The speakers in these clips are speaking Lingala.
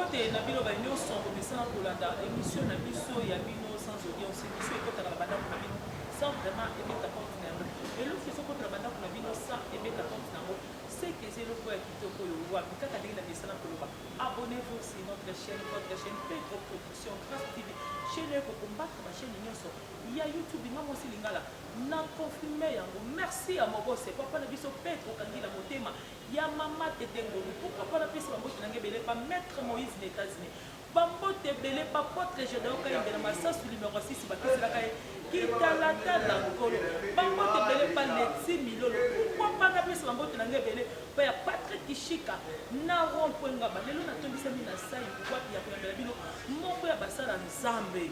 Bambote na bino ba nyonso ko misana kolanda émission na biso ya bino sans audience émission ekotaka na banda na bino sans vraiment ebeta compte na yango eloko ezokota na banda na bino sans ebeta compte na yango c'est que c'est le point kitoko yo wa kaka ndenge na misana koloba abonnez-vous sur notre chaîne Pedro Production Grâce TV chaîne ko combattre ma chaîne nyonso ya YouTube ngamo silingala na confirmer yango merci à mobose papa na biso Pedro kangila motema ya mama tetengolo pourquoi pas la pesa bambote na ngebele pa maître Moïse des États-Unis bambote belé pa potre Gédéon kayembela masasu numéro 6 bakisela kay kitalata na ngolo bambote belé pa leti milolo pourquoi pas la pesa bambote na ngebele pa ya Patrick Kishika na rompwenga ba lelo na tombisa mina sai wapi ya kuyambela bino moko ya basala nzambe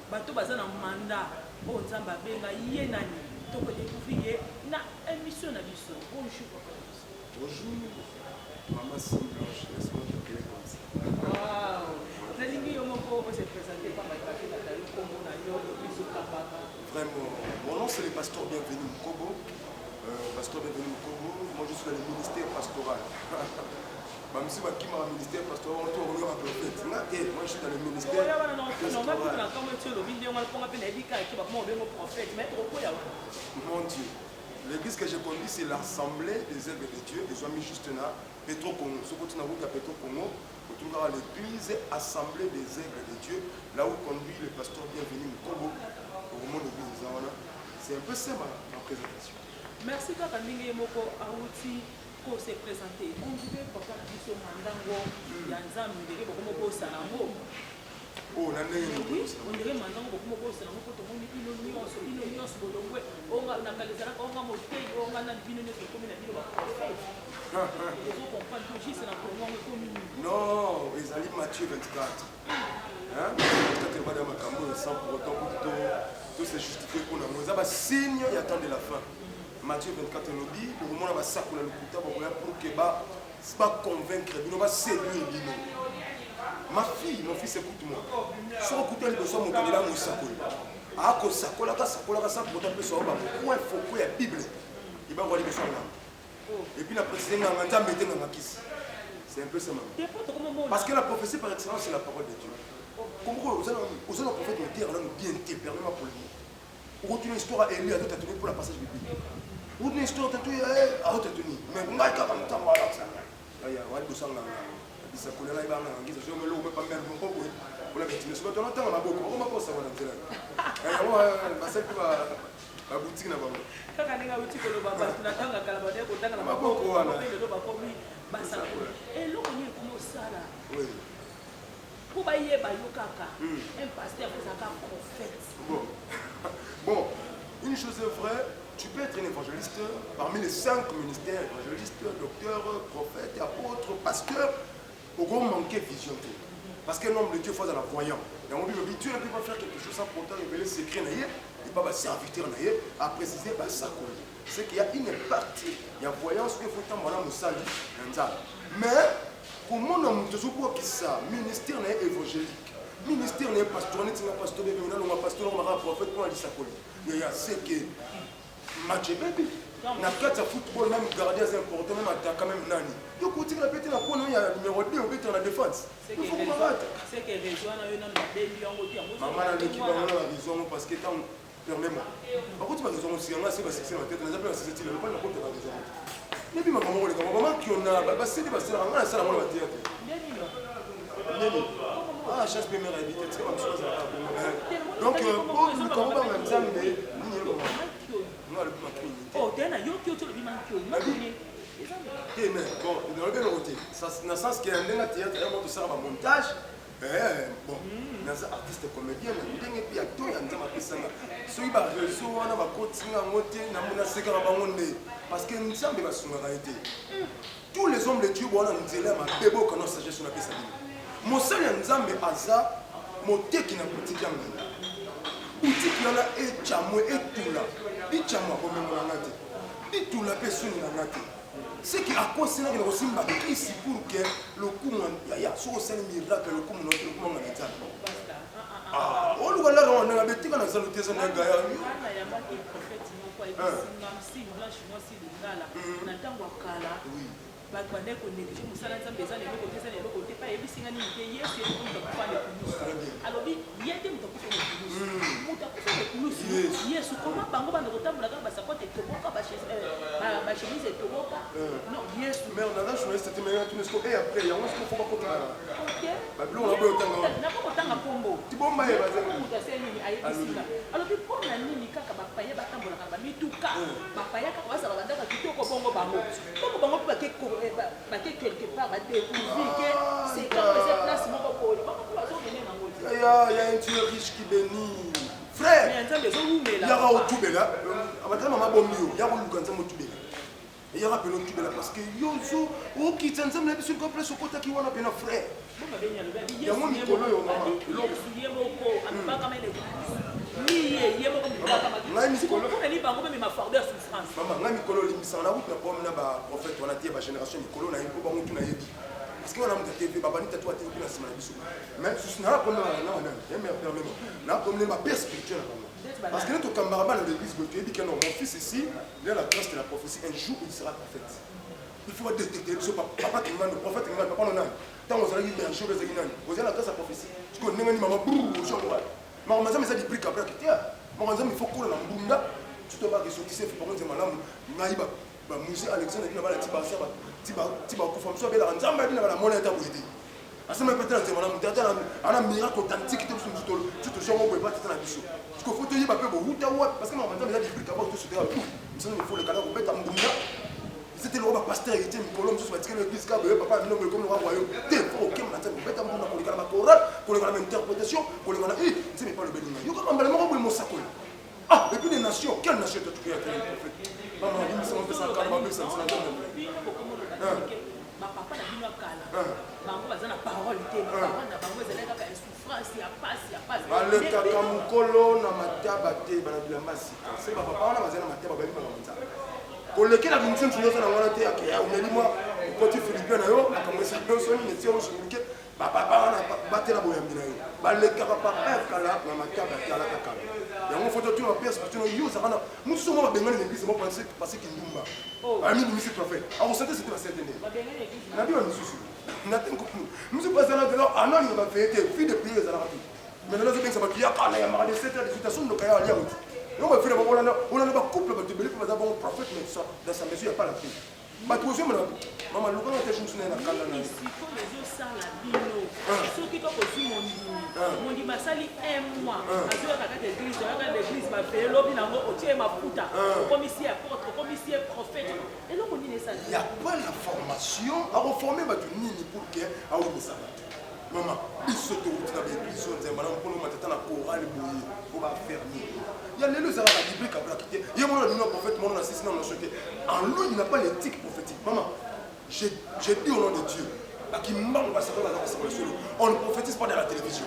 bato baza na manda o nzamba benga ye nani toko découvrir na émission na biso bonjour papa. Bonjour, maman Saint-Blanche, laisse-moi t'appeler comme ça. Wow! Vraiment, mon nom c'est le pasteur Bienvenu Mkobo. Pasteur Bienvenu Mkobo, moi je suis dans le ministère pastoral. Même si je suis dans le ministère pastoral, on tourne à prophète. Moi je suis dans le ministère pastoral. Mon Dieu. L'église que j'ai conduite, c'est l'Assemblée des œuvres de Dieu, des amis juste là, Petro Congo. Ce côté là où il y a Petro Congo, l'église Assemblée des œuvres de Dieu, là où conduit le pasteur Bienvenu Mkobo, au moment de l'église. C'est un peu ça ma présentation. Merci kaka ndenge moko auti ko se présenter. On dirait papa biso mandango ya nzambe ndenge boko moko salango. Oh, on dirait mandango boko moko salango ko to moni ino nyonso bolongwe onga na kalizana onga motei onga na bino ne ko komina bino ba prophète. Ils comprendre que juste na promo comme non, ils allaient Matthieu 24. Hein? Quand tu vas dans ma caméra sans pour autant tout se justifier pour nous. Ça va signe il attend de la fin. Matthieu 24 nous dit pour moi on va ça pour le coup pour que c'est pas convaincre, on va séduire bino. Ma fille, mon fils écoute-moi. Soit écouter les besoins mon là mon sakoli. Ah ko sakola ka ça pour autant que ça va point faut que la Bible. Il va voir les besoins là. Et puis la précision c'est un peu ça. Parce que la prophétie par excellence c'est la parole de Dieu. Comme vous allez un prophète de terre, bien été, permets-moi pour lui. Vous avez une histoire à Élie à tout tenir pour la passage biblique. Vous avez une histoire à tout tenir, à tout tenir. Mais vous avez un temps à ça. Il y a un dossier là. Il s'est collé là, il va en anglais. Je me l'ouvre pas même pour vous. Vous l'avez dit, mais ce matin, on entend beaucoup. On va pas savoir dans le terrain. Et celle qui va à boutique là-bas. Quand on est à boutique, on va pas attendre à Calabria pour t'attendre à ma boque. On va payer le dos pour lui. Et l'eau, on est comme ça là. Oui. Pour bailler Bayokaka, un pasteur vous a un prophète. Bon, une chose est vraie, tu peux être un évangéliste parmi les 5 ministères, évangéliste, docteur, prophète, apôtre, pasteur, au grand manquer vision. Parce qu'un homme de Dieu faut dans la voyant. Dans mon Bible, Dieu ne peut pas faire quelque chose sans pourtant révéler ses secrets, et pas serviteur, à préciser ça. C'est qu'il y a une partie, il y a voyance, il faut attendre à Moussali, mais comment on a qui ça ministère n'est évangélique, ministère n'est pastoral, n'est pas pasteur, on a pasteur, on a prophète, on a dit ça. Il y a ce que match baby. Na carte de football même garder c'est important même attaquer même nani. Tu continue la péter la pointe il y a numéro 2 au but dans la défense. C'est que c'est que rejoindre un homme baby en côté. Maman a l'équipe a raison parce que tant permets-moi. Par contre tu vas raison aussi on a c'est la tête on a pas c'est style le pas la porte la raison. Mais puis maman les maman qui on a bah c'est parce que on a ça la moitié. Ah chasse première habitude c'est comme chose donc comment on va même oh, t'es un yo qui est le bimman qui est mais bon, dans le bien côté, dans le sens qu'il y a un théâtre, il y a un montage. Bon, dans un artiste comédien, il y a un acteur, il y a un artiste. Ceux qui va réseau, on va continuer à monter, on a séquence à monter. Parce que nous sommes des sonorités. Tous les hommes de Dieu, on a un délai, ma bébé, qu'on a sagesse sur la piste. Mon seul ensemble est hasard, mon thé qui n'a pas de temps. Outil qui en a et chamou et tout là. Et chamou comme on a dit. Et tout là personne n'a dit. C'est qui a cause c'est là que aussi m'a ici pour que le coup il y a so c'est un miracle le coup notre coup on a dit. Ah, on le là on a bêté quand on a saluté ça na gaya. Ana ya ba prophète mo kwa ibi singa si blanche mo si lingala. Na tango kala. Oui. bato bandai konéglige mosala nzambe eza na eloko te eza na eloko te pa yebisi nga nini te yesu ye moto akufa na ekulusu alobi ye te moto akufa na ekulusu moto akufa na ekulusu yesu koma bango banda kotambola kaka basakote etoboka bachemise etoboka non yesu mais on a la journaliste te mais tu ne sais et après yango ce qu'il faut pas kotana babilo na boyo tanga nako kotanga kombo tibomba ye baza moto ase nini ayebisika alobi mpona nini kaka bapaya batambolaka bamituka bapaya kaka bazala bandaka kitoko bongo bango bongo bango mpe bake quelque part badécouvri ke c'est comme eza place moko boye bango mpe bazomene nango te y a un Dieu riche qui bénit frère mais nzambe ezolumela yaka otubela abatala mama bombi yo yaka oluka nzambe otubela eyaka pena otubela parce que yozo okitisa nzambe na biso likolo place okotaki wana pena frère yango mikolo yo mama yesu ye moko amibaka mene ye moko mibakamakoni bango memema farde ya souffrance mama ngai mikolo olimbisaka na route na pome na baprophète wana tie bagénération mikolo na ye mpo bango tu nayebi parce que wana moto atv babani tatu ate kuna nsima na biso mais susi na nakomnaa wanani ye mère permema nakomne bapère spirituel na bango parce que nde tokambaka bana l'église boye toyebi ke non mon fils ici il a la grâce de la prophétie un jour il sera prophète il faut détecter biso papa kingano prophète kingano papa no nani ntango ozalaki berger oyo ezalaki nani ozali la grâce ya prophétie siko ndenge nini mama brjangoa makambo nzambe eza librike après ke te makambo nzambe ifo kola na mbunda surtout bakesokisi efe pango nze malamu ngai bamusée alexandre bina balati basa ti bakufa mosu abelaka nzambe abina balamona ata boye te asema pete na nzema malamu te ata ana miracle authentique te biso mosu toshongo boye batata na biso siko fo toyeba mpe bowuta wapi parce que makambo nzambe eza librike aba tosuteka misano mifo lekala kobeta mbunda c'était le roi pasteur était mikolo mosusu batikeli église ka boye papa bino comme le roi royaume te fo okema na nzambe kobeta mbunda kolekala bachoral kolekala bainterprétation kolekala nzambe epa lobelinga yoka mambala moko boye mosakola ah et puis les nations quelle nation tu as créé le prophète maman dit ça on fait ça quand même ça c'est bapapa na bino akala bango baza na parole te baparole na bango ezalaki kaka insouffrance ya pasi balekaka mokolo na mataba te bana bilamba sika se bapapa wana baza na mataba bayebi makambo nzambe kolekela bintu nyonso na wana te akeya omeli mwa okoti philipien na yo makambo esa nyonso nini eti oshimike bapapa wana batela boyambi na yo balekaka papa kala na mataba te alaka kala yango foto tu na père spirituel yo zakana mususu mo babengani na église mo parce que ndumba ami ni monsieur prophète alors c'était la certaine na bio mususu na tenko mususu pas na de là anani ba fête fille de prière za la rapi mais là c'est bien ça ba kia kana ya mara de 7 heures de situation de kaya alia mutu yo ba fille ba on a ba couple ba te beli ba za bon prophète mais ça dans sa maison il y a pas la paix ba tu aussi maman luka na te shumsu na kala na siko les sala bino soki to ko si mondi basali un mois azoya kaka l'église yaka l'église ba fe lobi nango otie mafuta commissaire apôtre commissaire prophète et donc on dit ça il y a pas la formation à reformer ba tu nini pour que a ou ça maman il se tourne dans l'église on dit madame pour le matin na chorale boye pour ba fermer il y a les leçons à la biblique à braquer il y a mon nom prophète mon nom assistant non choqué en lui il n'a pas l'éthique prophétique maman j'ai dit au nom de Dieu qui manque on ne prophétise pas dans la télévision.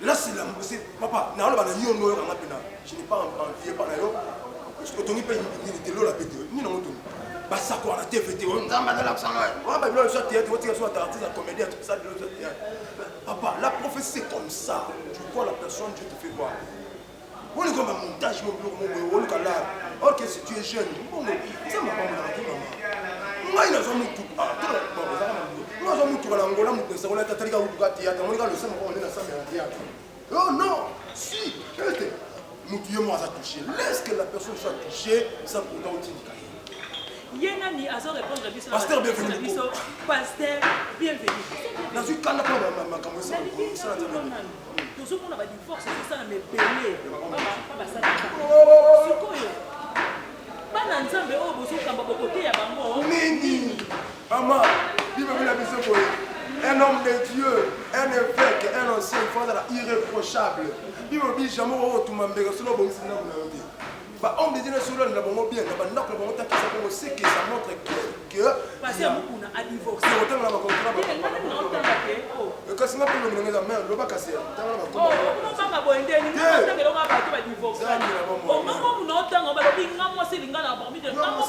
Là, c'est la musique. Papa, je n'ai pas envié par là. Je ne connais pas l'eau la bête. Ni non, bah ça quoi, la TFT, on a mal à l'accent. On va bien sortir, tu vas tirer sur la artiste, la comédie, tout ça. Papa, la prophétie c'est comme ça. Tu vois la personne, Dieu te fait voir. On est comme un montage, mon bureau, ok, si tu es jeune, bon, ça m'a pas mal. Moi, il a jamais tout. Oh non, si, moi ça touché. Laisse que la personne soit touchée sans pourtant Yenani a répondre à Bisso. Pasteur bienvenue. Pasteur bienvenue. Dans une canne ma caméra. Tout ce qu'on a divorce, c'est ça mais belé. Pas ça. Bana nzambe oyo bozokamba bokote ya bango nini maman bibabila biso boye un homme de Dieu un évêque un ancien fondara irréprochable bibabi jamais otuma mbeka solo bongisi na kuna ba homme de Dieu solo na bango bien na bandako na bango takisa bango c'est que ça montre que parce que mukuna a divorcé autant na ba contrat ba kasi na pelo ngeza mère loba kasi tanga ba contrat oh banga boendeni na tanga longa ba ba divorce oh mama muno tanga ba bi ngamo silinga na ba mi de ngamo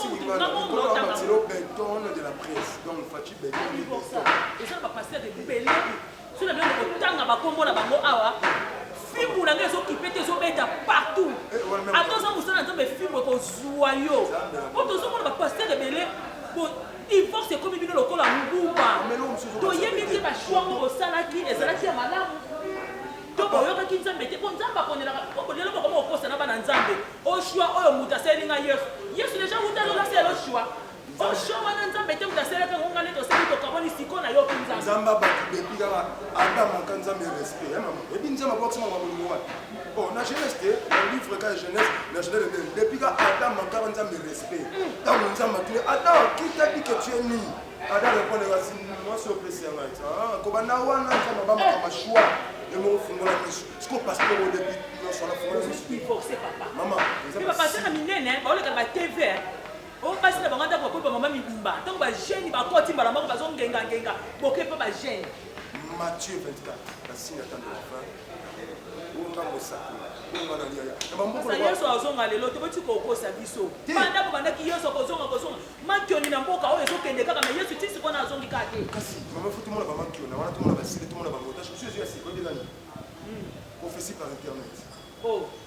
muno tanga c'est le béton de la presse donc Fati béton divorce et ça ba passer de belé sur le bien tanga ba kombo na bango awa fimu na ngezo kipete zo beta partout attends ça musana nzambe fimu ko zuwa yo o to zo mona ba passer de belé divorce ekomi bino lokola nguba toyebi te bashwa ngo bosalaki ezalaki ya malamu to boyokaki nzambe te mpo nzambe akonelaka lelo mokoma okosa na bana nzambe oshwa oyo moto aselinga yesu deja utalola selo shwa oshwa wana nzambe te moto aselaka ngonga nde toseli tokaboni siko na yoki nzambe abakibepi kaka adamaka nzambe respect mama ebi nzambe abokisama mabolingo wapi na jeunesse te na livre ka jeunesse na jeunesse de depuis ka adamaka nzambe respect ntango nzambe atuni adam akitaki ke tu es ni adam répondre kasi mwasi opesi ya ngai kobanda wana nzambe abamaka mashwa emofungola miso siko pasteur au début nyonso anafungola miso mama bapasteur na minene baoleka ba tv basi na bango ndako bakoyipa mama mibimba ntango bagene bakoti mbala moko bazongengangenga boke mpe bagene Matthieu 24 la signe attend de la fin yesu azonga lelo toboti kokosa biso banda kobandaki yesu kozonga makioni na mboka oyo ezokende kaka me yesu ti sikona azongi kaka te kasi mama fo tomona bamakiona wana tomona basile tomona bangotage mosu ezo ya siko ebelani prophétie par internet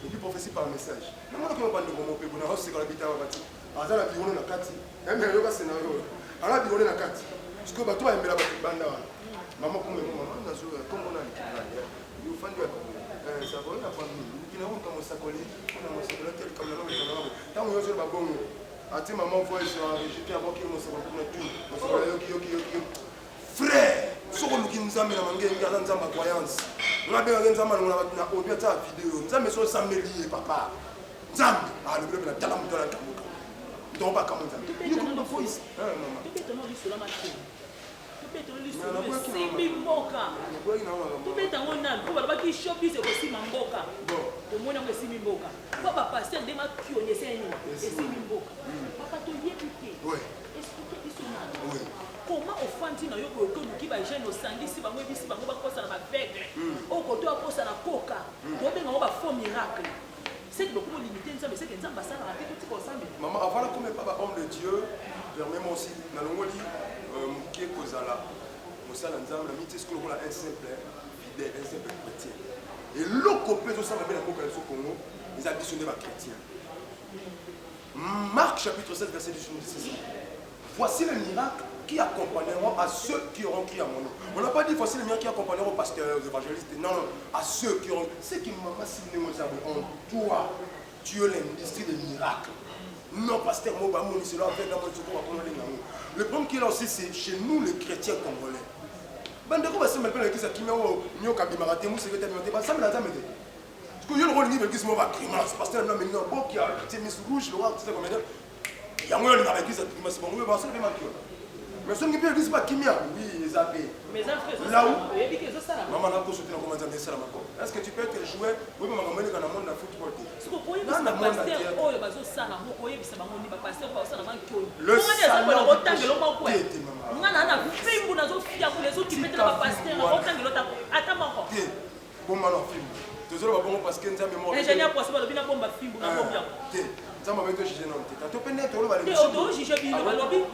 et puis prophétie par message namona koma bandeko mopebo na osekala bitaba bati aza na birone na kati yoka scénario oyo ana birone na kati sikoyo bato bayembela bato banda wana mama kumemo mama nazoya kombo na likilani yofandi savoi na famille kinakuka mosakoli kuna mosakoli tel comme na mama tango yozo ba bongo ati maman voix sur enregistré avant qu'il mosakoli kuna tout mosakoli yoki frère soko luki nzambe na mangengi ala nzamba croyance ngabe nga nzamba na na audio ta vidéo nzambe so sameli papa nzambe le bleu na tala mutala kamuka donc pas comme nzambe ni comme voice maman simbi mboka tobetango nani po balobaki showbiz ekosima mboka tomoni yango esimbi mboka po bapaster nde makioni eseni esimbi mboka papa toyebi te esplike biso nani koma ofandi na yo boye okoluki bagene osangisi bango ebisi bango bakosa na baveugle oyo koto akosa na koka tobenga yango bafaux miracle seki bokomo limite nzambe seki nzambe asalaka te totika osambela mama avant nakome pa bahomme de dieu permets-moi aussi nalongoli moke kozala mosala nzambe na miti esiko lokola un simple fidèle un simple chrétien eloko mpe ezosala mpe na mboka ya biso congo eza biso nde bachrétien Marc chapitre 16 verset 18. Voici les miracles qui accompagneront à ceux qui auront crié à mon nom. On n'a pas dit voici les miracles qui accompagneront aux pasteurs, aux évangélistes. Non, non, à ceux qui auront. Ce qui m'a fasciné, en toi, tu es l'industrie des miracles. Non, pasteur, c'est là avec le problème qui est là aussi, c'est chez nous, les chrétiens congolais. Bandeko basi mbele l'église qui m'a nyoka bimarate mu secrétaire monté ba samela tamete. Parce que yo le rôle ni l'église mo ba grimace pasteur na menyo boki a mis rouge le roi c'est comme ça. Ya ngo ni ba église qui m'a c'est bon ba ça ma kio. Mais son ngipe église ba kimia oui zappé. Mais ça fait là où yebi ke zo sala. Maman na ko sauter na comment ça ça mako. Est-ce que tu peux te jouer oui maman mele kana monde na football. Ce que pour yebi ba pasteur oyo bazo sala mo yebi sa bango ni ba pasteur ba sala banko. Le salon otangelo ba kwa. Ngana na fimbu nazo fia ko lezo ki metela ba pasteur otangelo ta ata mako. Bon malo fimbu. Tozolo ba bongo parce que nzambe mo. Ingénieur possible lobi na bomba fimbu na bomba. Nzambe ba to jije non te. To pende to lo ba le. Te oto jije bino ba lobi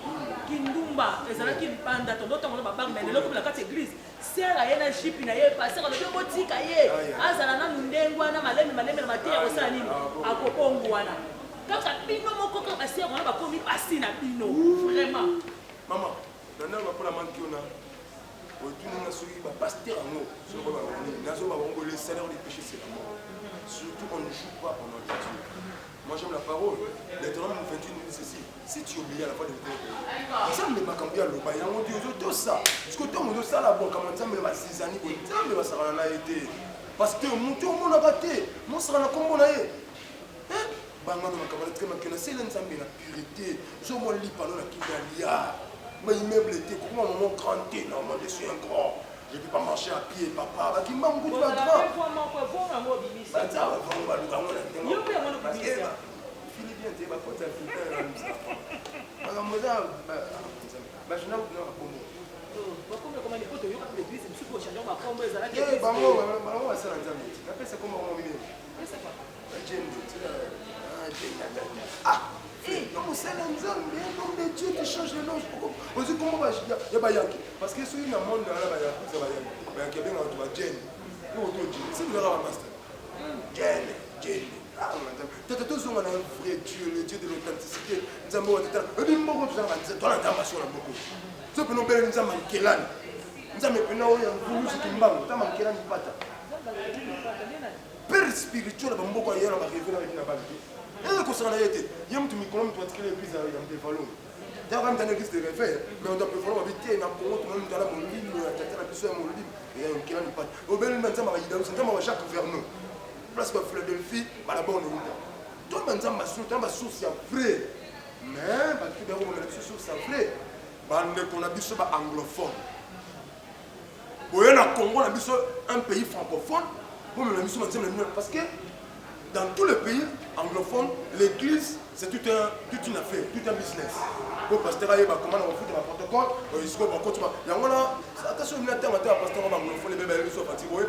kindumba ezalaki mpanda tondotango na babange mais lelo kobela kati église sera ye na jipi na ye passer alobi botika ye azala na mundengo wana malemi na mateya kosala nini akobongo wana kaka bino moko kaka basere wana bakomi pasi na bino vraiment mama nana bapola mankiona otunanga soki bapaster yango soko babani nazo babongo le salaire du péché c'est la mort surtout on ne joue pas au nom de Dieu. Moi j'aime la parole. Deutéronome 28 nous dit ceci. Si tu obéis à la voix de Dieu, ça me m'a cambié à l'oba. Il y a mon Dieu, tout ça. Parce que tout le monde ça là bon, comment ça me va 6 années, ça me va ça en a été. Parce que mon Dieu, mon a raté. Mon ça na comme on a eu. Hein? Banga no makabala très makena c'est l'ensemble la pureté. Je mon lit pas na kidalia. Mais immeuble était comment mon grand té non, moi je suis un grand. Je ne peux pas marcher à pied, papa. Qui m'a beaucoup de grand. C'est Dieu qui change les noms. Parce que si le monde c'est Tata tous on a un vrai Dieu, le Dieu de l'authenticité. Nous avons dit beaucoup de gens dans la damnation là beaucoup. Ce que nous belle nous avons Kelani. Nous avons pris nous un boulot qui mbang, nous avons Kelani pata. Père spirituel ba mboko ya na ba révéler avec na ba. Et que ça na été. Yam tu mi kolom tu attirer l'église à yam de fallo. D'ailleurs même dans l'église de réveil, mais on doit pouvoir habiter na Congo tout le monde dans la mon lit, na tata na biso ya mon lit. Et un Kelani pata. Au bel nous avons ba nous avons Jacques Vernon. Place que Philadelphie, la bonne route. Tout le monde a ma source vraie. Mais, parce que on a une source vraie. On a besoin anglophone. Pour le Congo, on a besoin un pays francophone. Parce que dans tous les pays anglophones, l'église, c'est toute une affaire, tout un business. Pour pasteur, il y a comment on fout un protocole, il se comprend. Il y a attention, il y a un pasteur anglophone, les bébés sont fatigués.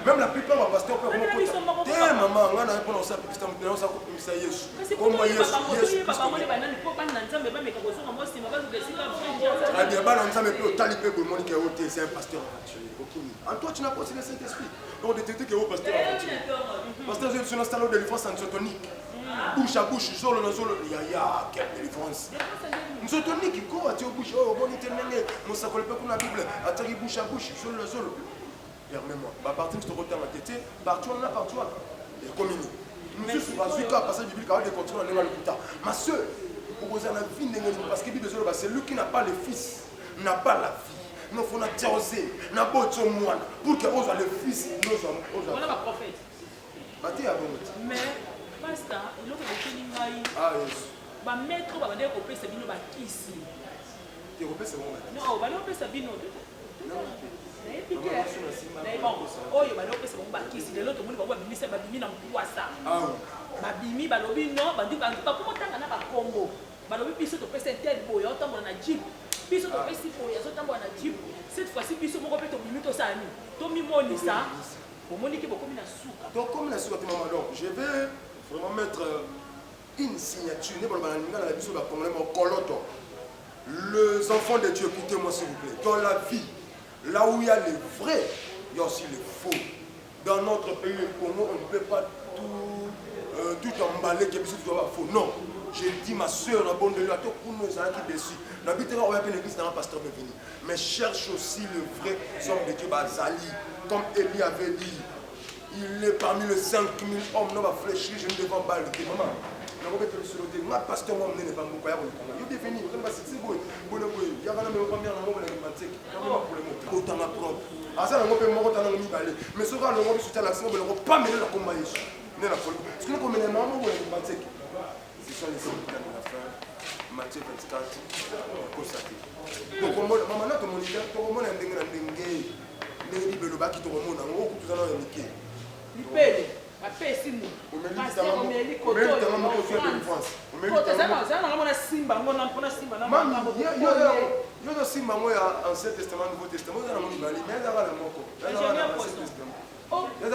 Même la plupart des pasteurs peuvent maman, on a un peu dans sa petite ambiance, ça y est. Comment y est? C'est un pasteur en toi, tu n'as pas aussi le Saint-Esprit. Donc, détecter que vous pasteur pasteur, je suis installé de délivrance antiotonique. Bouche à bouche, zolo na zolo, il y a quelle délivrance. Antiotonique, il court à tes bouches, oh, bon, il était né, mon sacre, le peuple de la Bible, attaqué bouche à bouche, zolo na zolo. Permets-moi. À partir de ce côté, ma tête, partout on a partout. Et comme il nous sommes pas cas passage biblique avec des continuer à le plus tard. Ma soeur, vous avez la vie parce que c'est lui qui n'a pas le fils, n'a pas la vie. Nous faut la terroser, n'a pas de moine pour que vous ayez le fils, nous sommes. Voilà ma prophète. Mais pasteur, il a ah yes. Ba maître ba dire ko pesa bino ba kisi. Tu repères c'est bon. Non, ba no pesa bino. Oyo balopesa bango bakisi lelo tomoni bango babimisa babimi na mpwasa babimi balobi no bakomotanga na bakombo balobi biso topesa intel boye otambola na jeep biso topesi boye azotambola na jeep cette fois-ci biso moko mpe tobimi tosala nini tomimonisa omoniki bokomi na suka tokomi na suka te mama. Donc je vais vraiment mettre une signature ne balobana na biso bakongolais mokoloto. Les enfants de Dieu, écoutez-moi s'il vous plaît. Dans la vie, là où il y a les vrais, il y a aussi les faux. Dans notre pays, le Congo, on ne peut pas tout emballer que tu dois avoir faux. Non. J'ai dit, ma soeur, la bonne de Dieu, pour nous, ça qui déçu. N'habitez pas, on va l'église dans un pasteur de venir. Mais cherche aussi le vrai homme de Dieu, Bazali. Comme Élie avait dit, il est parmi les 5000 hommes, on va fléchir, je ne devant pas le maman. Ma pasteur m'a emmené pas beaucoup. Il est venu, il va se dire, il y a un homme qui a autant d'apprendre. Ah, ça, on peut m'en donner mais ce gars, on va soutien l'action, on ne va pas mêler la combat. Ce que nous commettons, on va ce sont les symptômes de la fin. Matthieu 24, constaté. Donc, maman, tout le monde est tout le monde est dengue. Les Bibles, le bac qui te remonte, on va tout à l'heure. bapesi mu yo simba ngo ya Ancien Testament, Nouveau Testament, na moni bali mais za kana moko ya za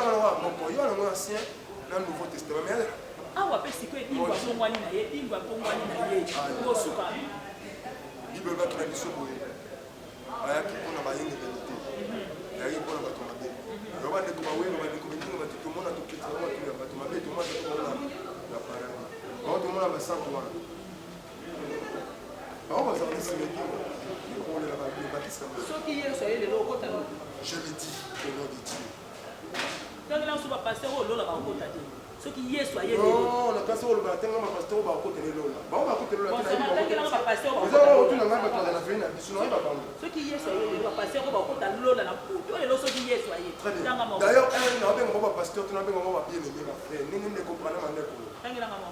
kana moko yo na ngo Ancien na Nouveau Testament mais awa pesi ko edingwa pongwani na ye dingwa pongwani na ye kosuka Bible ba kina biso boye aya ki pona ba yenge benite ya yi pona ba to mabe yo ba de ko ba we ba de ko benite ba to mona to kitsa ba to ba to mabe to ma to mona la para ba to mona ba santo wana ba ba za ndisi me dio ko le ba ba kisa ba so ki yeso ye le lo kota no je le dis au nom de Dieu donc là on se va passer au lo la ba kota di so ki yeso ye le non la passer au lo ba tenga ma pasteur ba kota le lo ba kota le lo na ba ba passer au za o tu na ngaba to na fina biso na ba ba so ki yeso ye le ba passer au ba kota lo la na poto le lo so ki yeso ye d'ailleurs un na ba ba pasteur tu na ba ba bien aimé ma frère nini ne comprendre ma ndeko tangira ngama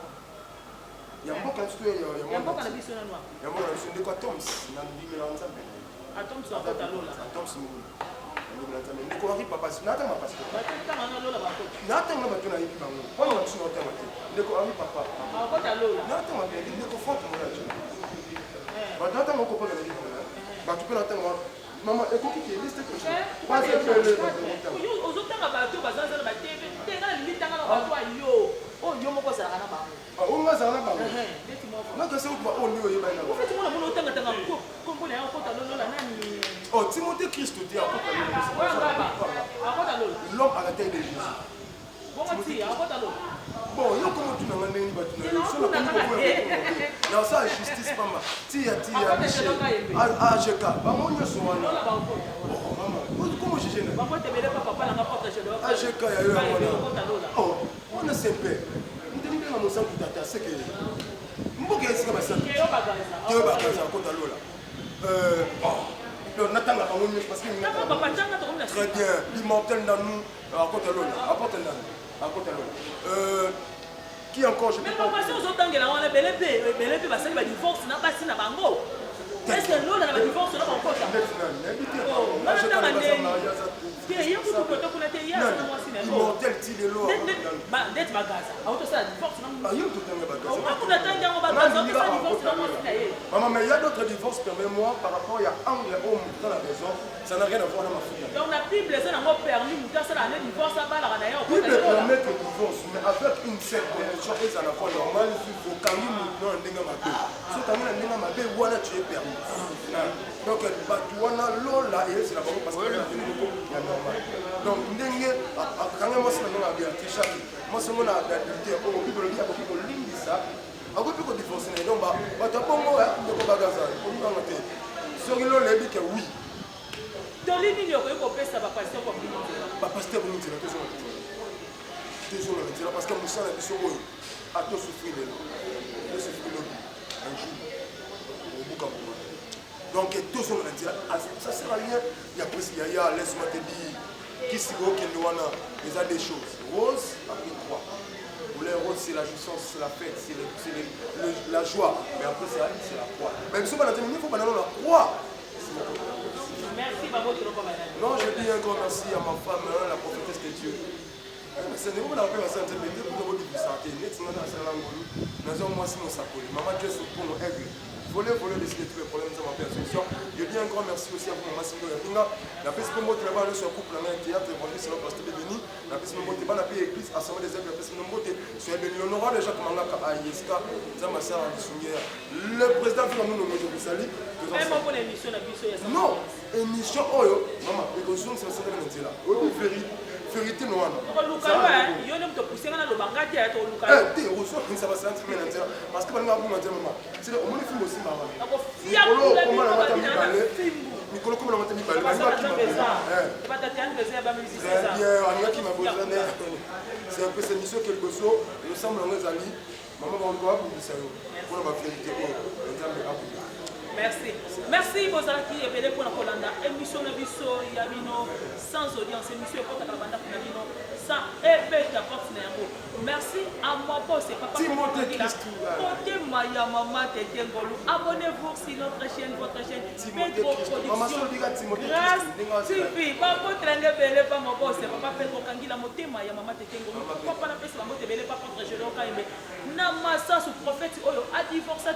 ya mboka tu ya mboka na biso na noa ya mboka na ndeko Toms na bimela nzambe Toms wa kota lo la Toms mu ndeko ari papa nata ma pasteur batanga na lo la ba kota nata nga bato na yibi bango pona na tsino tanga te ndeko ari papa kota lo la nata ma bien ndeko forte mo na tu ba nata mo ko pona na yibi ba tu pona tanga mama ekoki ke liste ko pas que yo ozotanga bato bazanza na batebe tenga na limita nga na bato ayo oh yo moko za kana bango o nga za kana bango ndeti moko na kase ko ba oni oyo ba na ko feti mona mona otanga tanga ko mbona ya kota lo la nani oh Timothée Christ te a kota lo akota lo l'homme à la taille de Jésus bongo ti akota lo bon bon yo comment tu n'as ndenge batuna na ça justice pamba tia Michel AGK bango nyonso wana comment je gêne AGK ya yo oh on a sempre ndenge na mosanku tata c'est que mboka esika basali yo bakaza kota lola non natanga bango nyonso parce que très bien l'immortel dans nous à lola apporte lola qui encore je peux pas mais aux autres angles on a belé basali ba divorce na basi na bango est-ce que lola na ba divorce na bango ça immortel tilelo d'être bagaza auto ça divorce na yo to tanga bagaza on attend ngo bagaza divorce na moi maman mais il y a d'autres divorces permets-moi par rapport il y a angle homme dans la raison ça n'a rien à voir dans ma famille donc la Bible ça n'a pas permis muta ça la divorce ça bala na yo Bible permet que divorce mais avec une certaine chose ça n'a pas normal faut quand même non ndenge mabe so quand même ndenge mabe wana tu es permis donc batuana lola et c'est la parce que il y a normal donc ndenge quand même moi c'est non bien trichaki moi c'est mon adulté au Bible il y a beaucoup de lignes ça akopi ko divorcer donc bato bongo ndeko bagaza on te soki lo lebi que oui tolini nyoko ko pesa ba pasteur ko bino ba pasteur bino tira toujours parce que musala biso oyo ato souffrir de un jour au buka donc toujours on tira ça sert à rien il y a presque il y a laisse-moi te dire qui si go qui wana les a des choses rose après trois les roses c'est la jouissance c'est la fête c'est la joie mais après c'est la croix même si on a il faut pas la croix. Merci Babo. Non, je dis un grand merci à ma femme, la prophétesse de Dieu. C'est nous, on a fait la santé, mais Dieu nous a dit de santé. Net, on a fait la langue, nous avons moi, c'est mon sapoli. Maman Dieu se pour nos aigles. Voler, décider de tous les problèmes de ma personne. Je dis un grand merci aussi à vous, Maman Sino Yapinga. La paix, c'est pour moi qui là-bas, sur un couple, dans un théâtre, évangile, c'est le pasteur de Béni. La paix, c'est mon côté, la paix, église, assemblée des aigles, la paix, c'est mon côté. Sur Béni, on aura déjà comme un gars à Yeska, Zamassa, à Lissoumière. Le président qui va nous nommer, je vous salue. Non, émission Oyo, maman, l'émission c'est la là. Oyo vérité non. Yo ne te pousser na lo banga dia to luka. Te reçoit une ça va sentir maman. Parce que banga vous maman. C'est on le film aussi maman. Nicolas comment la mata mi balé. Nicolas comment la mata mi balé. Pas t'attendre que ça va me dire ça. Bien, on a qui m'a besoin. C'est un peu cette mission quelque chose, nous sommes nos amis. Maman va encore pour ça. Pour la vérité. Merci. Merci Bozalaki et Bélé pour la Colanda. Émission Nabiso, Yabino, sans audience, émission pour la bande Nabino, sans épée d'apporter Néamo. Merci à moi, boss et papa. Timothée Côté Maya, maman, Tété Ngolou. Abonnez-vous sur notre chaîne, votre chaîne. Pedro Production. Grâce TV. Papa Trende Bélé, pas mon boss et papa Pedro Kangila, Moté Maya, maman, Tété Ngolou. Papa n'a pas fait la moté Bélé, papa contre Gélo Kaime. Namasa sous prophète, Oyo, a divorcé.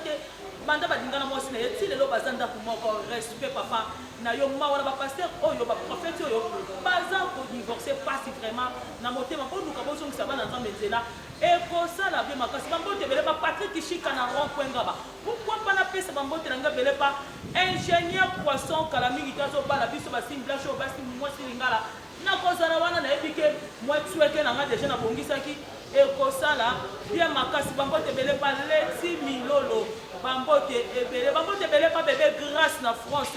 Manda badinga na mwasi na ye ti lelo bazanda ko moko respect papa na yo ma wana ba pasteur oyo ba prophète oyo baza ko divorcer pas vraiment na motema ko luka bozo ngisa bana nzambe nzela e ko sala be makasi bambote bele ba Patrick Chika na rond point ngaba pourquoi pas na pesa bambote na ngabele pa ingénieur poisson kala mingi tazo bala biso ba simple show ba sim mwasi lingala na ko sala wana na ebike moi tueke na nga déjà na bongisaki e ko sala bien makasi bambote bele pa leti milolo Bambote Ebele pas bébé grâce na France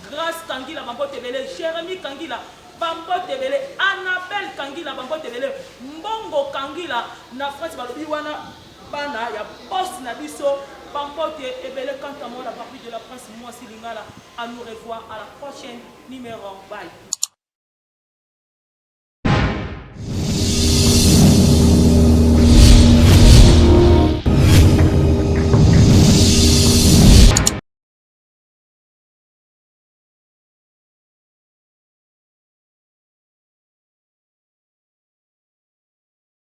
grâce Kangila Bambote Ebele Jérémy Kangila Bambote Ebele Annabelle Kangila Bambote Ebele Mbongo Kangila na France balobi wana bana ya boss na biso Bambote Ebele quant à moi la partie de la France moi Silingala à nous revoir à la prochaine numéro bye.